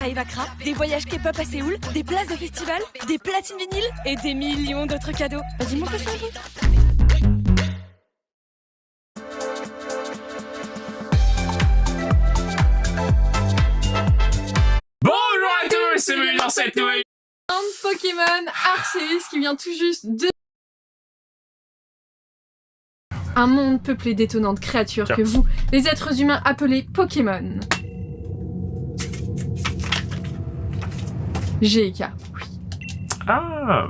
Live Accra, des voyages K-pop à Séoul, des places de festival, des platines vinyles et des millions d'autres cadeaux. Vas-y, montre ça un peu. Bonjour à tous, c'est bienvenue dans cette nouvelle Pokémon Arceus qui vient tout juste de... Un monde peuplé d'étonnantes créatures que vous, les êtres humains, appelez Pokémon. GK. Ah,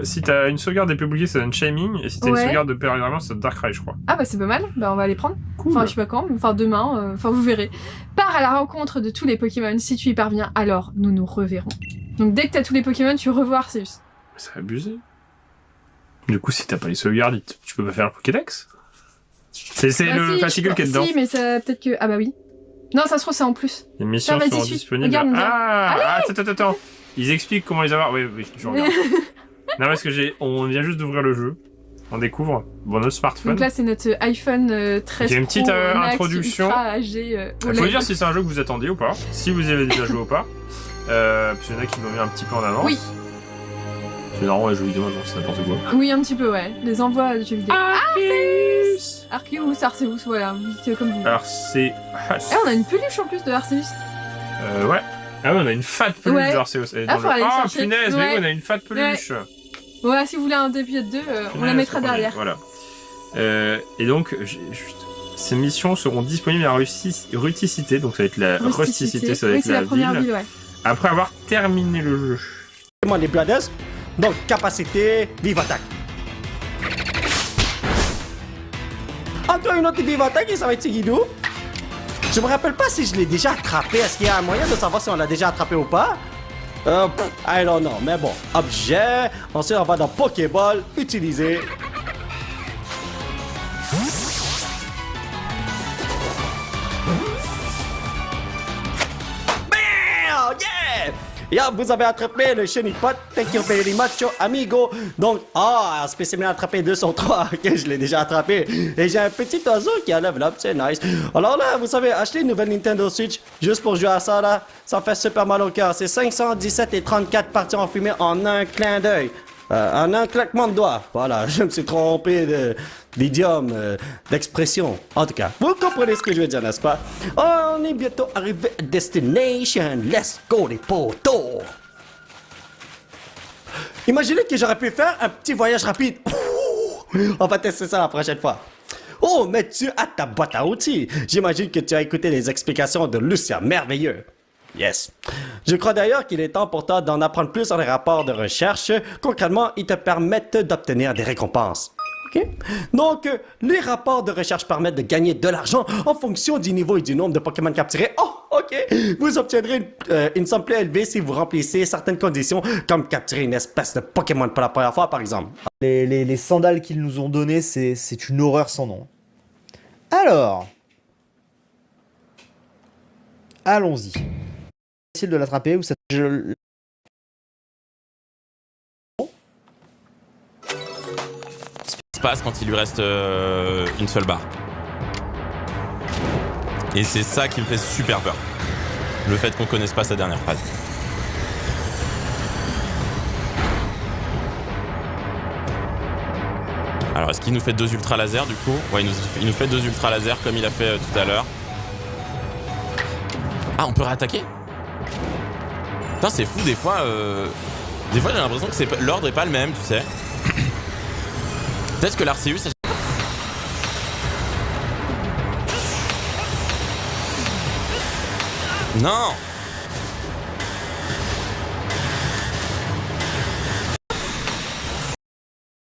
si t'as une sauvegarde des publiés, ça donne Shaming, et si t'as une sauvegarde de Périodiquement, ça donne Darkrai, je crois. Ah bah c'est pas mal, bah on va les prendre. Cool. Enfin je sais pas quand, enfin demain, enfin vous verrez. Pars à la rencontre de tous les Pokémon, si tu y parviens, alors nous nous reverrons. Donc dès que t'as tous les Pokémon, tu revois Arceus. C'est abusé. Du coup, si t'as pas les sauvegardes, tu peux pas faire le Pokédex. C'est Bah le si, fascicule qui est dedans. Si, mais ça peut-être que... Ah bah oui. Non, ça se trouve c'est en plus. Les missions vas-y, sont suis. disponibles. Regarde, Attends. Ils expliquent comment les avoir. Oui, je regarde. Non, parce que on vient juste d'ouvrir le jeu. On découvre notre smartphone. Donc là, c'est notre iPhone 13 Il y a une petite Pro, Max introduction. Ultra HD, Il faut dire si c'est un jeu que vous attendiez ou pas. Si vous y avez déjà joué ou pas. Parce qu'il y en a qui l'ont mis un petit peu en avance. Oui. C'est normal, les jeux vidéo, non, c'est n'importe quoi. Oui, un petit peu, ouais. Les envois de jeux vidéo. Arceus Arceus, voilà. C'est comme vous. Arceus. Eh, on a une peluche en plus de Arceus. Ouais. Ah ouais, on a une fat peluche Ouais. d'Arceus. Faut aller Ah, chercher. punaise, mais Ouais. oui, on a une fat peluche. Ouais, si vous voulez un début de 2, on la mettra derrière. Voilà. Et donc, ces missions seront disponibles à Rusticité, donc ça va être la Rusticité, ça va oui, être c'est la première ville, ouais. Après avoir terminé le jeu. Les Brothers, donc capacité, vive attaque. Encore une autre vive attaque et ça va être Guido. Je me rappelle pas si je l'ai déjà attrapé. Est-ce qu'il y a un moyen de savoir si on l'a déjà attrapé ou pas? I don't know, mais bon. Objet, ensuite on va dans Pokéball, utiliser. Bam! Yeah! Yeah, vous avez attrapé le Chenipot. Thank you very much, amigo. Donc, spécialement attrapé 2 sur 3. Ok, je l'ai déjà attrapé. Et j'ai un petit oiseau qui a level up, c'est nice. Alors là, vous savez, acheter une nouvelle Nintendo Switch juste pour jouer à ça, là, ça fait super mal au cœur. C'est 517 et 34 parties en fumée en un clin d'œil. En un claquement de doigts. Voilà, je me suis trompé d'idiome, d'expression. En tout cas, vous comprenez ce que je veux dire, n'est-ce pas? On est bientôt arrivé à destination. Let's go, les potos! Imaginez que j'aurais pu faire un petit voyage rapide. On va tester ça la prochaine fois. Oh, mais tu as ta boîte à outils. J'imagine que tu as écouté les explications de Lucien Merveilleux. Yes. Je crois d'ailleurs qu'il est temps pour toi d'en apprendre plus sur les rapports de recherche. Concrètement, ils te permettent d'obtenir des récompenses. OK? Donc, les rapports de recherche permettent de gagner de l'argent en fonction du niveau et du nombre de Pokémon capturés. Oh, OK. Vous obtiendrez une somme plus élevée si vous remplissez certaines conditions, comme capturer une espèce de Pokémon pour la première fois, par exemple. Les sandales qu'ils nous ont données, c'est une horreur sans nom. Alors, allons-y. Facile de l'attraper ou ça... se passe quand il lui reste une seule barre. Et c'est ça qui me fait super peur. Le fait qu'on connaisse pas sa dernière phrase. Alors est-ce qu'il nous fait 2 ultra lasers du coup? Ouais, il nous fait 2 ultra lasers comme il a fait tout à l'heure. Ah, on peut réattaquer? Putain, c'est fou, des fois j'ai l'impression que l'ordre est pas le même, tu sais. Peut-être que l'Arceus... Non!